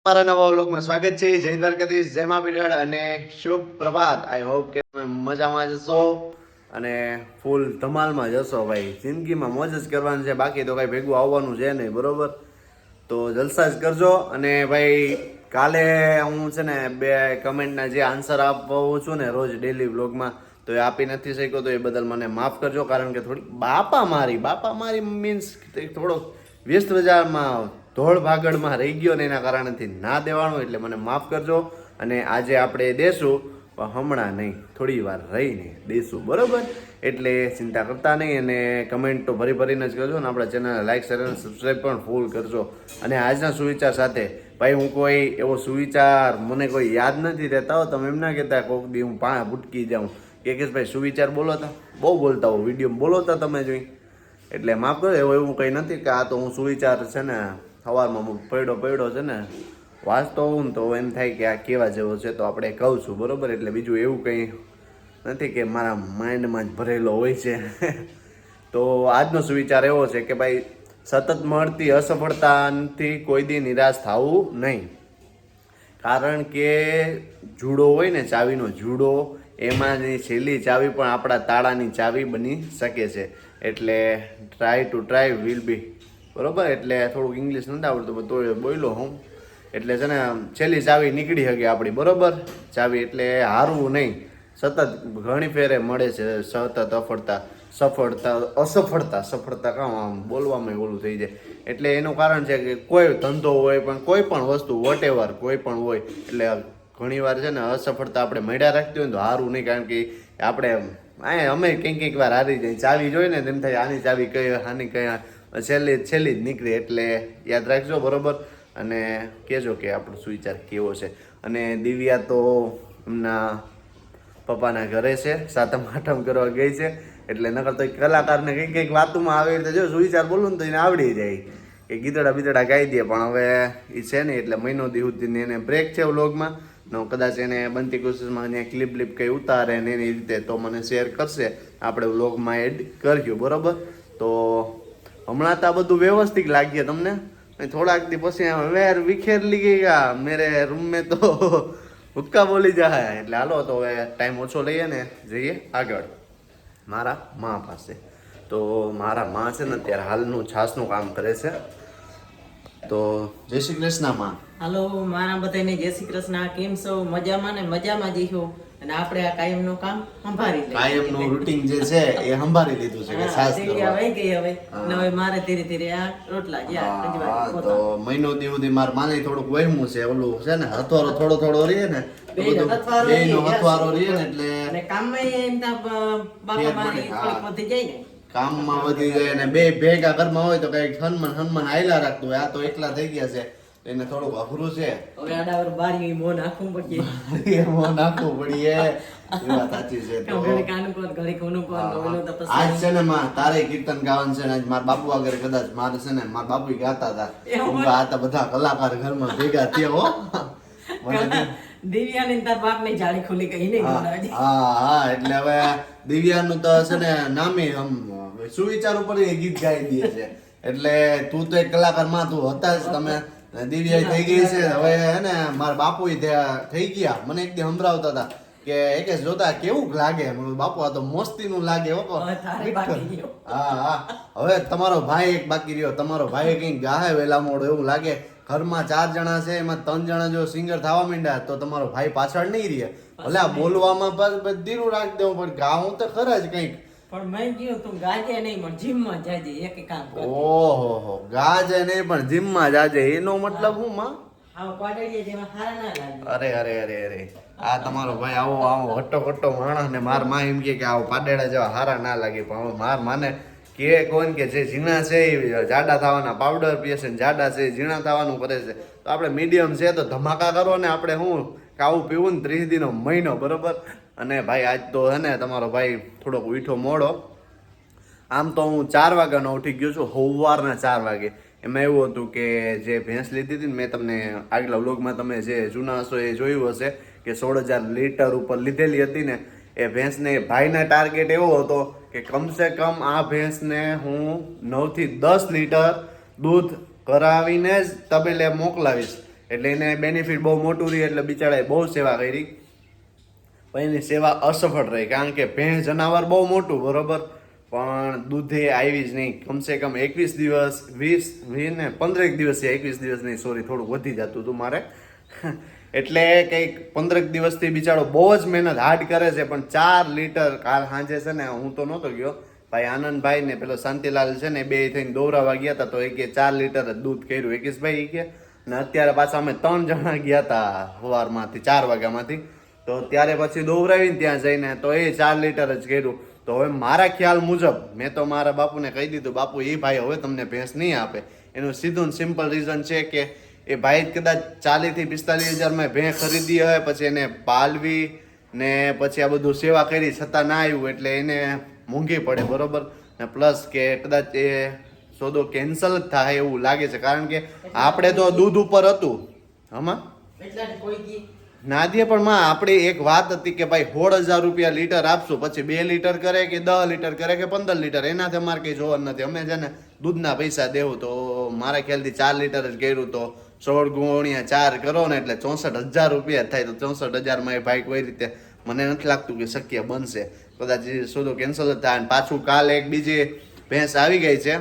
મારા નવા વ્લોગમાં સ્વાગત છે. જય દ્વારકાધીશ, જય મા પીઠળ અને શુભ પ્રભાત. આઈ હોપ કે તમે મજામાં જશો અને ફૂલ ધમાલમાં જશો. ભાઈ જિંદગીમાં મોજ જ કરવાની છે, બાકી તો કઈ ભેગું આવવાનું છે નહીં, બરોબર? તો જલસા જ કરજો. અને ભાઈ કાલે હું છે ને બે કમેન્ટના જે આન્સર આપું છું ને રોજ ડેલી વ્લોગમાં, તો એ આપી નથી શક્યો, તો એ બદલ મને માફ કરજો. કારણ કે થોડી બાપા મારી મીન્સ થોડો વ્યસ્ત બજારમાં ધોળ ભાગળમાં રહી ગયો ને એના કારણેથી ના દેવાનું, એટલે મને માફ કરજો. અને આજે આપણે દેશું, પણ હમણાં નહીં, થોડી વાર રહીને દેશું, બરોબર? એટલે ચિંતા કરતા નહીં. અને કમેન્ટ તો ભરીને જ કરજો ને આપણા ચેનલને લાઈક શેર અને સબસ્ક્રાઈબ પણ ફૂલ કરજો. અને આજના સુવિચાર સાથે ભાઈ, હું કોઈ એવો સુવિચાર મને કોઈ યાદ નથી રહેતા હો. તમે એમ ના કહેતા કોઈક દી હું ભૂટકી જાઉં કે ભાઈ સુવિચાર બોલો તા, બહુ બોલતા હો, વિડીયો બોલો તા તમે જોઈ, એટલે માફ કરો. એવું કંઈ નથી કે આ તો હું સુવિચાર છે ને સવારમાં પડ્યો છે ને વાંચતો હોઉં ને તો એમ થાય કે આ કેવા જેવો છે, તો આપણે કહું છું, બરોબર? એટલે બીજું એવું કંઈ નથી કે મારા માઇન્ડમાં જ ભરેલો હોય છે. તો આજનો સુવિચાર એવો છે કે ભાઈ, સતત મળતી અસફળતાથી કોઈ દી નિરાશ થવું નહીં. કારણ કે જુડો હોય ને, ચાવીનો જુડો, એમાંની છેલ્લી ચાવી પણ આપણા તાળાની ચાવી બની શકે છે. એટલે try to try will be, બરોબર? એટલે થોડુંક ઇંગ્લિશ નથી આવડતું તો બોલો હું. એટલે છે ને છેલ્લી ચાવી નીકળી શકે આપણી, બરોબર? ચાવી એટલે હારવું નહીં. સતત ઘણી ફેરે મળે છે સતત સફળતા કામ આમ બોલવામાં ઓલું થઈ જાય. એટલે એનું કારણ છે કે કોઈ ધંધો હોય, પણ કોઈ પણ વસ્તુ વોટ એવર કોઈ પણ હોય, એટલે ઘણી વાર છે ને અસફળતા આપણે મળ્યા રાખતી હોય ને તો હારવું નહીં. કારણ કે આપણે અમે કંઈક વાર હારી જાય, ચાવી જોઈ ને તેમ થાય આની ચાવી કઈ આની કઈ છેલ્લી જ નીકળી. એટલે યાદ રાખજો, બરોબર? અને કહેજો કે આપણો સુવિચાર કેવો છે. અને દિવ્યા તો એમના પપ્પાના ઘરે છે, સાતમ આઠમ કરવા ગઈ છે. એટલે નકર તો કલાકારને કંઈક વાતોમાં આવી રીતે જો સુવિચાર બોલું ને તો એને આવડી જાય કે ગીતડા બીતડા ગાઈ દે. પણ હવે એ છે નહીં, એટલે મહિનો દી સુધી એને બ્રેક છે વ્લોગમાં. કદાચ એને બનતી કોશિશમાં ક્લિપ કંઈ ઉતારે ને એની રીતે તો મને શેર કરશે, આપણે વ્લોગમાં એડ કરજો, બરોબર? તો હમણાં તો આ બધું વ્યવસ્થિત લાગીએ તમને. થોડાક દી પછી વેર વિખેરલી ગયા મેરે રૂમ મેં તો હુક્કા બોલી જાય. એટલે હાલો તો હવે ટાઈમ ઓછો લઈએ ને જઈએ આગળ મારા મા પાસે. તો મારા મા છે ને અત્યારે હાલનું છાસનું કામ કરે છે. તો જય શ્રી કૃષ્ણ માં. હાલો મારા બધાને જય શ્રી કૃષ્ણ. કેમ છો? મજામાં ને? મજામાં જઈશું. અને આપણે આ કાયમનું કામ સંભાળી લઈએ. કાયમનું રૂટીન જે છે એ સંભાળી લીધું છે કે છાસ કરવા. વહી ગઈ હવે. અને હવે મારે ધીરે ધીરે આ રોટલા જ્યાં તો મહિનો દી સુધી મારા માને થોડુંક વહેમું છે, ઓલું છે ને હથવારો થોડો રહીએ ને, બેયનો હથવારો રહીએ ને એટલે અને કામમાં એમ બાપા મારી થોડીક વધી જાય ને, કામમાં વધી જાય ને બે ભેગા ઘરમાં હોય તો કઈક હનુમાન હાયલા રાખતું હોય. આ તો એકલા થઈ ગયા છે, એને થોડુંક અઘરું છે. હવે આડાવર બારી મોં નાખવું પડીએ, મોં નાખવું પડીએ, એ વાત સાચી છે. તો ઘરે કાનું કોણ ઘરે કોનું કોણ તો પછી આજ છે ને માં તારે કીર્તન ગાવાનું છે ને, આજ મારા બાપુ આગળ કદાચ મારે છે ને મારા બાપુ ગાતા હતા. આ તો બધા કલાકાર ઘરમાં ભેગા થયા હો. દિવ્યાની તાર બાપ ની જાળી ખુલી ગઈ ને. હા એટલે હવે દિવ્યાનું તો છે ને નામે સુવિચાર ઉપર ગીત ગાઈ દે છે. એટલે તું તો એક કલાકાર માં તું હતા જ. તમે દિવ્યા થઈ ગઈ છે હવે હે ને, મારા બાપુ થઈ ગયા. મને એક દી સંભળાવતા હતા કે એક જોતા કેવું લાગે. બાપુ આ તો મસ્તી નું લાગે. હા હવે તમારો ભાઈ એક બાકી રહ્યો. તમારો ભાઈ કઈક ગાહે વેલા મોડો એવું લાગે. ઘરમાં 4 જણા છે, એમાં 3 જણા જો સિંગર થવા માંડ્યા તો તમારો ભાઈ પાછળ નહીં રહે. ભલે આ બોલવામાં ધીરું રાખ દેવું, પણ ગાવું તો ખરા જ કંઈક. પણ મેં કીધું તું ગાજે નહીં પણ જીમમાં જાજે એક કામ કર. ઓહો ગાજે નહીં પણ જીમમાં જાજે, એનો મતલબ હું માં? હા પાડડીએ જેમાં હારા ના લાગે. અરે આ તમારો ભાઈ આવો હટ્ટો માણસ ને માર માં એમ કે આવો પાડેડા જેવા હારા ના લાગે. પણ માર માને કે કોણ કે જે ઝીણા છે એ જાડા થવાના પાવડર પીએ છે, જાડા છે ઝીણા થવાનું કરે છે. તો આપણે મીડિયમ છે તો ધમાકા કરો ને. આપણે હું કાવું પીવું ને 30 દીનો મહિનો, બરોબર? અને ભાઈ આજ તો હે ને તમારો ભાઈ થોડોક ઉઠો મોડો. આમ તો હું 4 વાગ્યાનો ઉઠી ગયો છું, સવારના 4 વાગે. એમાં એવું હતું કે જે ભેંસ લીધી હતી ને, મેં તમને આગલા વ્લોગમાં તમે જે જૂના હશો એ જોયું હશે કે 16,000 લીટર ઉપર લીધેલી હતી ને. એ ભેંસને ભાઈના ટાર્ગેટ એવો હતો કે કમસે કમ આ ભેંસને હું 9 થી 10 લીટર દૂધ કરાવીને જ તબેલે મોકલાવીશ. એટલે એને બેનિફિટ બહુ મોટું રહી, એટલે બિચારાએ બહુ સેવા કરી. પણ એની સેવા અસફળ રહી, કારણ કે ભેંસ જનાવર બહુ મોટું બરોબર, પણ દૂધે આવી જ નહીં. કમસે કમ 21 દિવસ 15 દિવસ, 21 દિવસ નહીં, સોરી, થોડું વધી જતું હતું મારે. એટલે કંઈક 15 દિવસથી બિચારો બહુ જ મહેનત હાર્ડ કરે છે, પણ 4 લીટર કાલ સાંજે છે ને, હું તો નહોતો ગયો, ભાઈ આનંદભાઈ ને પેલો શાંતિલાલ છે ને, બે થઈને દોરાવા ગયા હતા, તો એ કે 4 લીટર જ દૂધ કર્યું એકેશભાઈ કે. ને અત્યારે પાછા અમે 3 જણા ગયા હતા સવારમાંથી 4 વાગ્યામાંથી, તો ત્યારે પછી દોવરાવીને ત્યાં જઈને તો એ 4 લીટર જ કર્યું. તો હવે મારા ખ્યાલ મુજબ મેં તો મારા બાપુને કહી દીધું, બાપુ એ ભાઈ હવે તમને ભેંસ નહીં આપે. એનું સીધું સિમ્પલ રીઝન છે કે એ ભાઈ કદાચ 40 થી 45 હજારમાં ભેંસ ખરીદી હોય, પછી એને પાલવી ને પછી આ બધું સેવા કરી છતાં ના આવ્યું, એટલે એને મોંઘી પડે બરોબર. ને પ્લસ કે કદાચ એ સોદો કેન્સલ જ થાય એવું લાગે છે, કારણ કે આપણે તો દૂધ ઉપર હતું આમાં ના દે. પણ માં આપણે એક વાત હતી કે ભાઈ 16,000 રૂપિયા લીટર આપશું, પછી 2 લીટર કરે કે 10 લીટર કરે કે 15 લીટર, એનાથી અમારે કંઈ જોવા નથી. અમે છે ને દૂધના પૈસા દેવું, તો મારા ખ્યાલથી 4 લીટર જ કર્યું, તો 16 ગુણ્યા 4 કરો ને એટલે 64,000 રૂપિયા થાય. તો 64,000માં એ ભાઈ કોઈ રીતે મને નથી લાગતું કે શક્ય બનશે. કદાચ સોદો કેન્સલ જ થાય. અને પાછું કાલે એક બીજી ભેંસ આવી ગઈ છે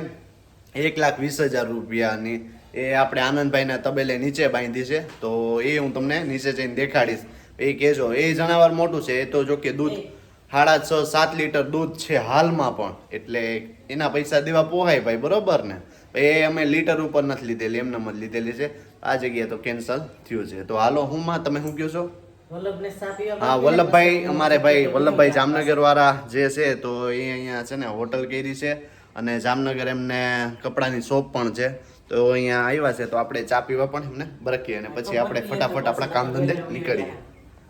1,20,000 રૂપિયાની, એ આપણે આનંદભાઈના તબેલે નીચે બાંધી છે, તો એ હું તમને નીચે જઈને દેખાડીશ. એ કહેજો, એ જનાવર મોટું છે, એ તો જો કે દૂધ 6.5-7 લીટર દૂધ છે હાલમાં પણ, એટલે એના પૈસા દેવા પોહાય ભાઈ, બરોબર ને. એ અમે લીટર ઉપર નથી લીધેલી, એમને જ લીધેલી છે. આ જગ્યાએ તો કેન્સલ થયું છે. તો હાલો, હું માં તમે શું કહો છો? હા, વલ્લભભાઈ, અમારે ભાઈ વલ્લભભાઈ જામનગર વાળા જે છે, તો એ અહીંયા છે ને હોટલ કરી છે, અને જામનગર એમને કપડાની શોપ પણ છે, તો અહીંયા આવ્યા છે. તો આપણે ચા પીવા પણ એમને બરકીએ, અને પછી આપણે ફટાફટ આપણા કામ ધંધે નીકળીએ.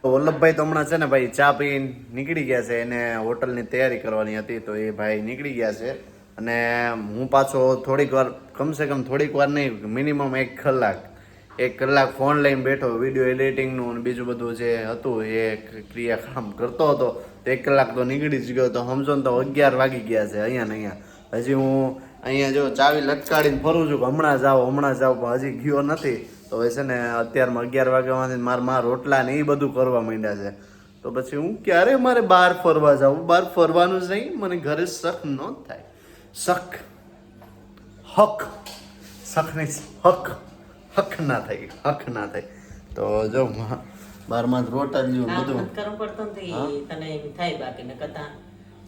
તો વલ્લભભાઈ તો હમણાં છે ને ભાઈ ચા પીને નીકળી ગયા છે, એને હોટલની તૈયારી કરવાની હતી, તો એ ભાઈ નીકળી ગયા છે. અને હું પાછો થોડીક વાર, કમસે કમ થોડીક વાર નહીં, મિનિમમ 1 કલાક ફોન લઈને બેઠો, વિડીયો એડિટિંગનું અને બીજું બધું જે હતું એ ક્રિયા કામ કરતો હતો. તો 1 કલાક તો નીકળી જ ગયો. તો સમજો ને તો 11 વાગી ગયા છે અહીંયા ને અહીંયા. હજી હું અહીંયા જો ચાવી લટકાડીને ફરું છું કે હમણાં જાઓ, પણ હજી ગયો નથી. તો હવે છે ને અત્યારમાં 11 વાગ્યામાંથી મારા રોટલા ને એ બધું કરવા માંડ્યા છે. તો પછી હું ક્યારે મારે બહાર ફરવા જાઉં? બહાર ફરવાનું જ નહીં, મને ઘરે શક ન થાય. શક ના થાય. તો જો બારમાં રોટલીઓ બધું તને એમ થાય, બાકી ન કરતા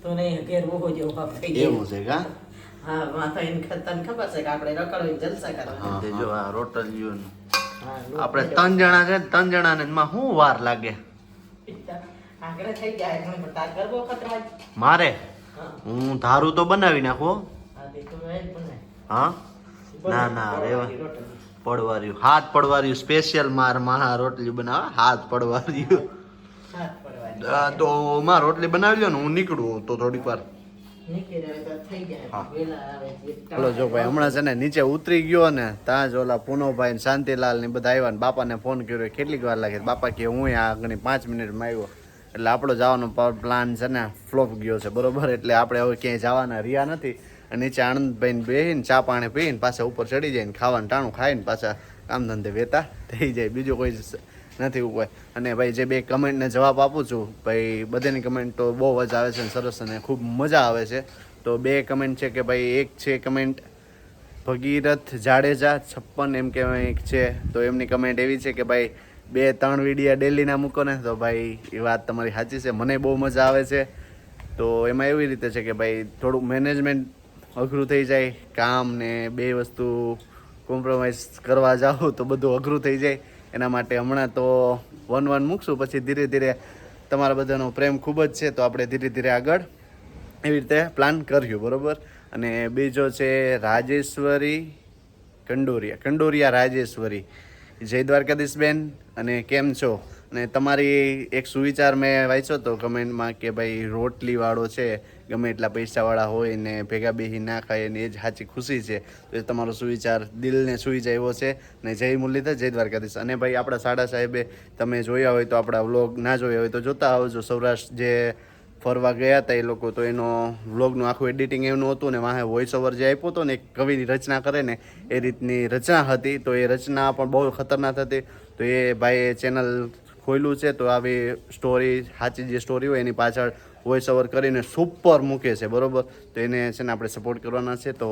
તો નહીં ઘેર બહુ જેવો ભાવ થઈ જાય. એવું છે કા? હા, વાતો એને તને ખબર છે કે આપણે રખડવી જલસા કરવાના. હા, જો આ રોટલીઓ આપણે 3 જણા છે, 3 જણાને એમાં શું વાર લાગે? આગળ થઈ જાય પણ તાર કરવો ખતરા મારે હું ધારું તો બનાવી નાખો. હા, તે તો એ બને. હા, ના રેવા પડવાર્યું, હાથ પડવાર્યું સ્પેશિયલ માર રોટલી બનાવે, હાથ પડવાર્યું. હાથ પડવા તો માં રોટલી બનાવી લો ને, હું નીકળું તો થોડીક વાર. નીકળે તો થઈ જાય વેલા આવે છે. ચાલો જો ભાઈ, હમણાં છે ને નીચે ઉતરી ગયો ને, ત્યાં જ ઓલા પૂનવભાઈ ને શાંતિલાલ ને બધા આવ્યા ને બાપાને ફોન કર્યો, કેટલીક વાર લાગે. બાપા કે હું આ ઘણી 5 મિનિટમાં આવ્યો. એટલે આપણો જવાનો પ્લાન છે ને ફ્લોપ ગયો છે બરોબર. એટલે આપણે હવે ક્યાંય જવાના રહ્યા નથી. નીચે આનંદભાઈ બેહીને ચા પાણી પીને પાછા ઉપર ચડી જાય ને ખાવાનું ટાણું ખાઈને પાછા કામ ધંધે વેતા થઈ જાય. બીજું કોઈ નથી ઉપાય. અને ભાઈ જે 2 કમેન્ટને જવાબ આપું છું ભાઈ, બધાની કમેન્ટ તો બહુ જ આવે છે ને સરસ, અને ખૂબ મજા આવે છે. તો 2 કમેન્ટ છે કે ભાઈ, એક છે કમેન્ટ ભગીરથ જાડેજા 56 એમ કે એક છે. તો એમની કમેન્ટ એવી છે કે ભાઈ 2-3 વિડીયો ડેલીના મૂકો ને. તો ભાઈ એ વાત તમારી સાચી છે, મને બહુ મજા આવે છે. તો એમાં એવી રીતે છે કે ભાઈ થોડુંક મેનેજમેન્ટ અઘરું થઈ જાય, કામ ને 2 વસ્તુ કોમ્પ્રોમાઇઝ કરવા જાઓ તો બધું અઘરું થઈ જાય. એના માટે હમણાં તો 1 મૂકશું, પછી ધીરે ધીરે તમારા બધાનો પ્રેમ ખૂબ જ છે, તો આપણે ધીરે ધીરે આગળ એવી રીતે પ્લાન કર્યું બરોબર. અને બીજો છે રાજેશ્વરી કંડોરિયા રાજેશ્વરી, જય દ્વારકાધીશ બેન, અને કેમ છો? અને તમારી એક સુવિચાર મેં વાંચ્યો હતો કમેન્ટમાં કે ભાઈ રોટલી વાળો છે, ગમે એટલા પૈસાવાળા હોય ને ભેગા બેસી ના ખાય ને એ જ સાચી ખુશી છે. તો એ તમારો સુવિચાર દિલને સુઈ જાય એવો છે. ને જય મુરલીધર, જય દ્વારકાધીશ. અને ભાઈ આપણા સાડા સાહેબે તમે જોયા હોય તો આપણા વ્લોગ ના જોયા હોય તો જોતા આવજો. સૌરાષ્ટ્ર જે ફરવા ગયા હતા એ લોકો, તો એનો વ્લોગનું આખું એડિટિંગ એમનું હતું ને વાહે વોઇસ ઓવર જે આપ્યો હતો ને એક કવિની રચના કરે ને એ રીતની રચના હતી. તો એ રચના પણ બહુ ખતરનાક હતી. તો એ ભાઈએ ચેનલ ખોલ્યું છે, તો આવી સ્ટોરી સાચી જે સ્ટોરી હોય એની પાછળ વોઇસ ઓવર કરીને સુપર મૂકે છે, બરાબર. તો એને છે ને આપણે સપોર્ટ કરવાના છે. તો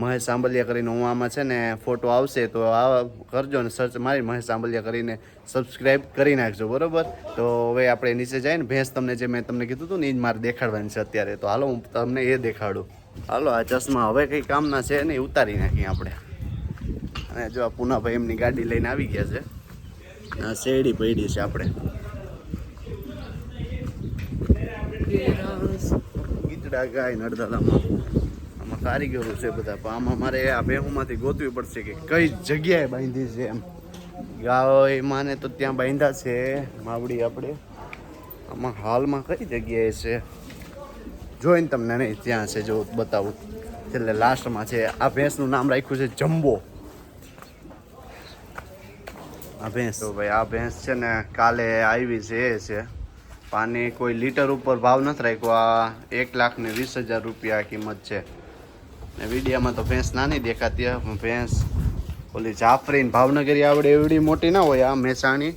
મહેશ સાંબલિયા કરીને હું આમાં છે ને ફોટો આવશે તો આ કરજો ને સર્ચ મારી મહેશ સાંબલિયા કરીને સબસ્ક્રાઈબ કરી નાખજો, બરાબર. તો હવે આપણે નીચે જઈએ ને ભેંસ તમને જે મેં તમને કીધું હતું ને એ જ મારે દેખાડવાની છે અત્યારે. તો હાલો હું તમને એ દેખાડું. હાલો આ ચશ્મા હવે કંઈ કામના છે નહીં, ઉતારી નાખીએ આપણે. અને જો આ પૂનાભાઈ એમની ગાડી લઈને આવી ગયા છે. આ શેરડી પડી છે આપણે ગીચડા ગાય નડદાલામાં. આમાં કારીગરો છે બધા, પણ આમાં મારે આ બેહુમાંથી ગોતવી પડશે કે કઈ જગ્યાએ બાંધી છે એમ. ગાય માને તો ત્યાં બાંધ્યા છે માવડી આપણે. આમાં હાલમાં કઈ જગ્યાએ છે જોઈને તમને નહીં ત્યાં છે, જો બતાવું છેલ્લે લાસ્ટમાં છે. આ ભેંસનું નામ રાખ્યું છે જમ્બો. આ ભેંસ તો ભાઈ આ ભેંસ છે ને કાલે આવી છે એ છે. પાણી કોઈ લીટર ઉપર ભાવ નથી રાખ્યો. આ 1,20,000 રૂપિયા કિંમત છે. ને વિડીયામાં તો ભેંસ નાની દેખાતી હોય, પણ ભેંસ ઓલી જાફરીન ભાવનગરી આવડે એવડી મોટી ના હોય. આ મહેસાણી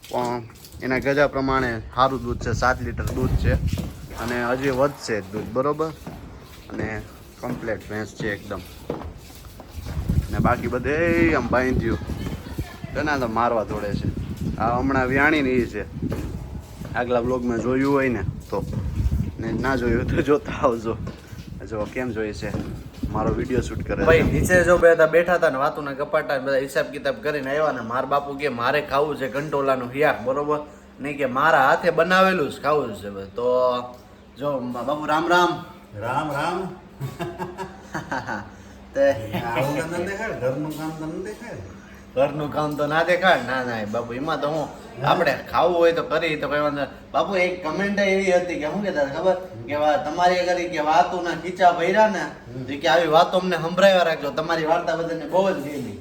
પણ એના ગજા પ્રમાણે સારું દૂધ છે, 7 લીટર દૂધ છે. અને હજી વધશે દૂધ, બરોબર. અને કમ્પ્લેટ ભેંસ છે એકદમ. ને બાકી બધે આમ બાંધ્યું ઘણા તો મારવા દોડે છે. આ હમણાં વ્યાણીની છે, આગલા બ્લોગમાં જોયું હોય ને તો, ને ના જોયું તો જોતા આવજો. જો કેમ જોઈએ છે મારો વિડીયો શૂટ કરે ભાઈ. નીચે જો બધા બેઠા હતા ને વાતુના કપાટા બધા હિસાબ કિતાબ કરીને આવ્યા ને મારા બાપુ કે મારે ખાવું છે કંટોલાનું હિયાક, બરોબર. નહીં કે મારા હાથે બનાવેલું જ ખાવું છે. તો જો બાપુ રામ રામ. રામ રામ. તે આવું તને દેખાડ, ઘરનું કામ તને દેખાડ. ઘરનું કામ તો ના દેખાડ. ના ના બાપુ એમાં તો હું આપણે ખાવું હોય તો કરી તો કઈ વાંધો. બાપુ એક કમેન્ટ એવી હતી કે શું કહેતા ખબર કે તમારી કરી કે વાતો ના ખીચા ભર્યા ને કે આવી વાતો અમને સંભળાવ્યા રાખજો. તમારી વાર્તા બધાને બહુ જ ગમી.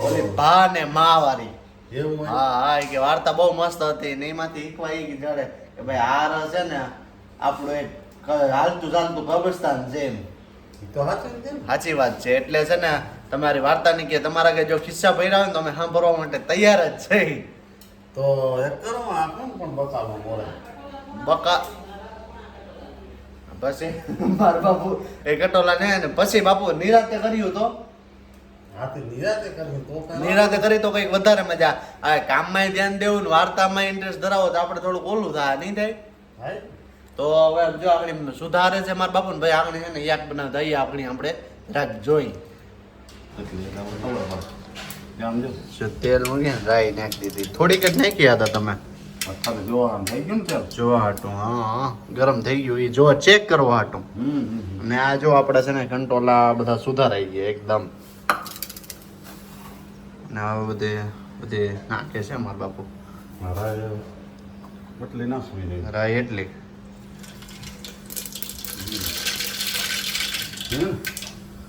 ઓલી ભા ને મા વાળી. એવું હોય? હા હા એ કે વાર્તા બહુ મસ્ત હતી ને એમાંથી શીખવા એ જડે કે ભાઈ આ રસ છે ને આપણું એક હાલતું ચાલતું કબ્રસ્તાન છે એમ. ઈ તો સાચું જ છે ને. સાચી વાત છે. એટલે છે ને તમારી વાર્તાની કે તમારા કે જો ખિસ્સા ભર્યા હોય ને તો અમે સાંભળવા માટે તૈયાર જ છે. તો એક કરો આ કોણ પણ બતાવો મોરે. બકા પછી મારા બાપુ એ કટોલા ને પછી બાપુ નિરાતે કર્યું તો હાથી નિરાતે કર્યું તો કાંઈ નિરાતે કરી તો કંઈક વધારે મજા. આ કામમાં ધ્યાન દેવું ને વાર્તામાં ઇન્ટરેસ્ટ ધરાવો તો આપણે થોડુંક ઓલું થાય, નહીં થાય? થાય? તો હવે જો આગળ સુધારે છે મારા બાપુ ને ભાઈ આગળ છે ને યાક બનાવતા દઈએ આપણી આપણે રાત જોઈ. એટલે એને હવે ખબર પડે. આમ જો તેલ મૂકી રાઈ નાખી દીધી, થોડીક જ નાખી હતા તમે અત્યારે જોવા આમ થઈ ગયું ને તેલ. જોવા હાટું. હા ગરમ થઈ ગયું એ જોવા ચેક કરવા હાટું. અને આ જો આપણે છે ને કંટોલા બધા સુધારાઈ ગયા એકદમ. ને હવે બધે નાખે છે મારા બાપુ મારા એટલી ના સુઈ રહી. રાઈ એટલી.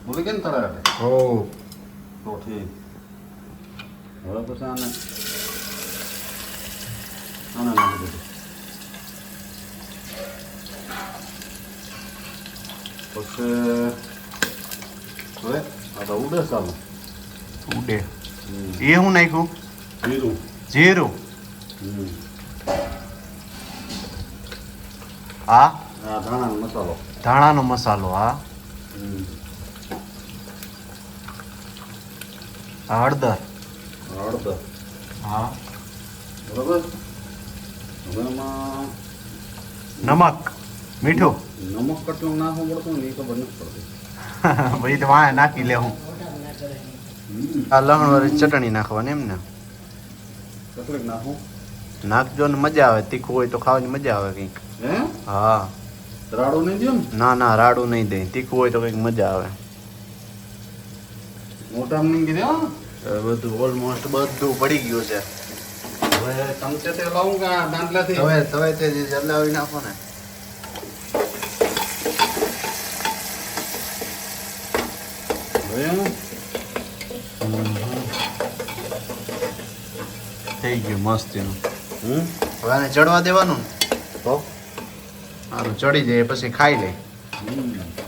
બોલી કેમ તારા હો તો ઠીક. હવે પછી આને નાખી દીધું. પછી હવે આ તો ઉડે ચાલુ. ઉડે. એ હું નાખ્યું જીરું. જીરું. હમ. હા આ ધાણાનો મસાલો. ધાણાનો મસાલો. હા હમ. હળદર. હળદર. હા બરોબર. હવે એમાં નમક મીઠું નમક કેટલું નાખવું પડતું ને એ ખબર નથી પડતી. ભાઈ તો વાંહે નાખી લે. હું આ લસણવાળી ચટણી નાખવાની એમ ને કેટલીક નાખું? નાખજો ને મજા આવે. તીખું હોય તો ખાવાની મજા આવે કંઈક. હે હા રાડું નહીં દો ને? ના ના રાડું નહીં દે. તીખું હોય તો કંઈક મજા આવે. મોટામાં નહીં કીધું હો. બધું ઓલમોસ્ટ બધું પડી ગયું છે. હવે ચમચે તે લાવું કે આ દાંતલાથી? હવે તે જલાવી નાખો ને. હવે થઈ ગયું મસ્ત એનું. હમ હવે આને ચડવા દેવાનું ને. તો સારું ચડી જાય પછી ખાઈ લે હમ.